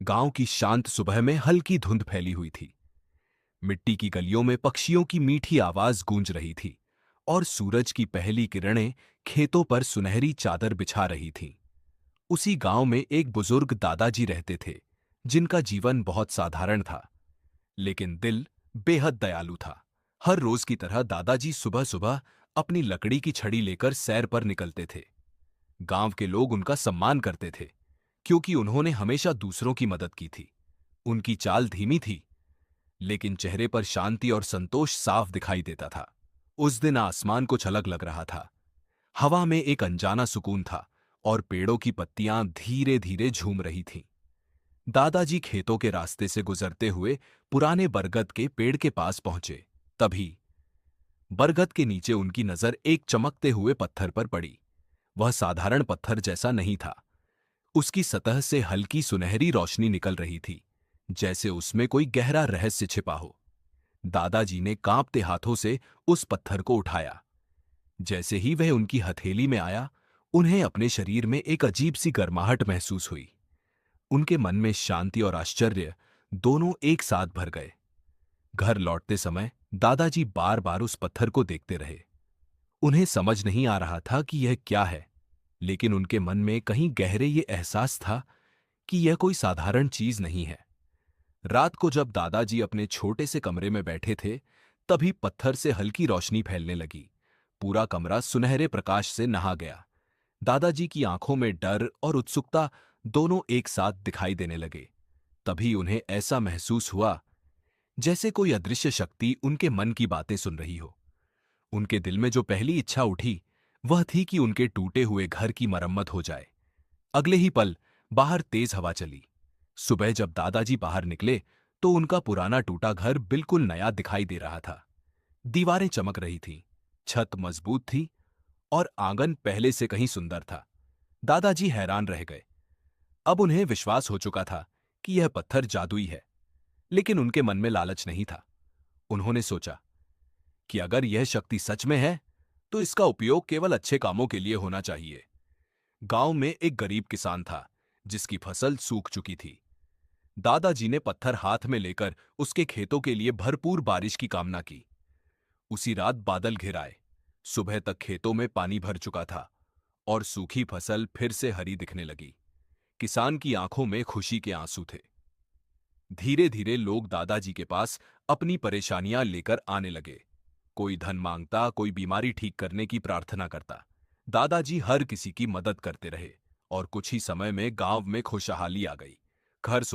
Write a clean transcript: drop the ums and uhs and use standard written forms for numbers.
गांव की शांत सुबह में हल्की धुंध फैली हुई थी। मिट्टी की गलियों में पक्षियों की मीठी आवाज गूंज रही थी और सूरज की पहली किरणें खेतों पर सुनहरी चादर बिछा रही थीं। उसी गांव में एक बुजुर्ग दादाजी रहते थे, जिनका जीवन बहुत साधारण था, लेकिन दिल बेहद दयालु था। हर रोज की तरह दादाजी सुबह सुबह अपनी लकड़ी की छड़ी लेकर सैर पर निकलते थे। गांव के लोग उनका सम्मान करते थे, क्योंकि उन्होंने हमेशा दूसरों की मदद की थी। उनकी चाल धीमी थी, लेकिन चेहरे पर शांति और संतोष साफ दिखाई देता था। उस दिन आसमान कुछ अलग लग रहा था। हवा में एक अनजाना सुकून था और पेड़ों की पत्तियां धीरे धीरे झूम रही थीं। दादाजी खेतों के रास्ते से गुजरते हुए पुराने बरगद के पेड़ के पास पहुंचे। तभी बरगद के नीचे उनकी नजर एक चमकते हुए पत्थर पर पड़ी। वह साधारण पत्थर जैसा नहीं था। उसकी सतह से हल्की सुनहरी रोशनी निकल रही थी, जैसे उसमें कोई गहरा रहस्य छिपा हो। दादाजी ने कांपते हाथों से उस पत्थर को उठाया। जैसे ही वह उनकी हथेली में आया, उन्हें अपने शरीर में एक अजीब सी गर्माहट महसूस हुई। उनके मन में शांति और आश्चर्य दोनों एक साथ भर गए। घर लौटते समय दादाजी बार बार उस पत्थर को देखते रहे। उन्हें समझ नहीं आ रहा था कि यह क्या है, लेकिन उनके मन में कहीं गहरे ये एहसास था कि यह कोई साधारण चीज नहीं है। रात को जब दादाजी अपने छोटे से कमरे में बैठे थे, तभी पत्थर से हल्की रोशनी फैलने लगी। पूरा कमरा सुनहरे प्रकाश से नहा गया। दादाजी की आंखों में डर और उत्सुकता दोनों एक साथ दिखाई देने लगे। तभी उन्हें ऐसा महसूस हुआ जैसे कोई अदृश्य शक्ति उनके मन की बातें सुन रही हो। उनके दिल में जो पहली इच्छा उठी, वह थी कि उनके टूटे हुए घर की मरम्मत हो जाए। अगले ही पल बाहर तेज हवा चली। सुबह जब दादाजी बाहर निकले, तो उनका पुराना टूटा घर बिल्कुल नया दिखाई दे रहा था। दीवारें चमक रही थीं, छत मजबूत थी और आंगन पहले से कहीं सुंदर था। दादाजी हैरान रह गए। अब उन्हें विश्वास हो चुका था कि यह पत्थर जादुई है, लेकिन उनके मन में लालच नहीं था। उन्होंने सोचा कि अगर यह शक्ति सच में है, तो इसका उपयोग केवल अच्छे कामों के लिए होना चाहिए। गांव में एक गरीब किसान था, जिसकी फसल सूख चुकी थी। दादाजी ने पत्थर हाथ में लेकर उसके खेतों के लिए भरपूर बारिश की कामना की। उसी रात बादल घिर आए। सुबह तक खेतों में पानी भर चुका था और सूखी फसल फिर से हरी दिखने लगी। किसान की आंखों में खुशी के आंसू थे। धीरे धीरे लोग दादाजी के पास अपनी परेशानियां लेकर आने लगे। कोई धन मांगता, कोई बीमारी ठीक करने की प्रार्थना करता। दादाजी हर किसी की मदद करते रहे और कुछ ही समय में गांव में खुशहाली आ गई। घर